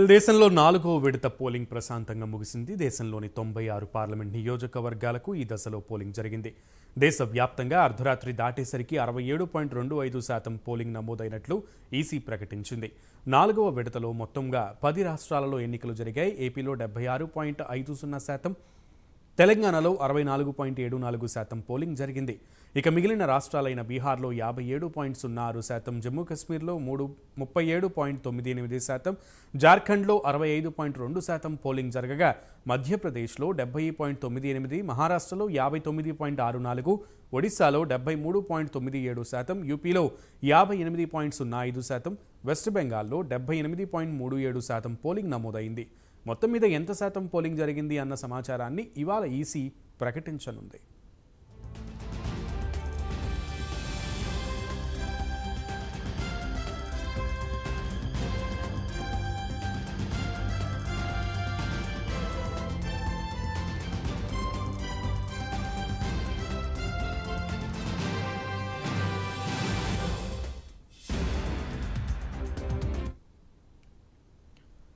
దేశంలో 4వ విడత పోలింగ్ ప్రశాంతంగా ముగిసింది. దేశంలోని 96 పార్లమెంట్ నియోజకవర్గాలకు ఈ దశలో పోలింగ్ జరిగింది. దేశవ్యాప్తంగా అర్ధరాత్రి దాటేసరికి 67.25% పోలింగ్ నమోదైనట్లు ఈసీ ప్రకటించింది. 4వ విడతలో మొత్తంగా 10 రాష్ట్రాలలో ఎన్నికలు జరిగాయి. ఏపీలో 76.50%, తెలంగాణలో 64.74% పోలింగ్ జరిగింది. ఇక మిగిలిన రాష్ట్రాలైన బీహార్లో 57.06%, జమ్మూ కాశ్మీర్లో 37.98%, జార్ఖండ్లో 65.2% పోలింగ్ జరగగా మధ్యప్రదేశ్లో 70.98%, మహారాష్ట్రలో 59.64%, ఒడిశాలో 73.97%, యూపీలో 58.05%, వెస్ట్ బెంగాల్లో 78.37% పోలింగ్ నమోదైంది. మొత్తం మీద ఎంత శాతం పోలింగ్ జరిగింది అన్న సమాచారాన్ని ఇవాళ ఈసీ ప్రకటించనుంది.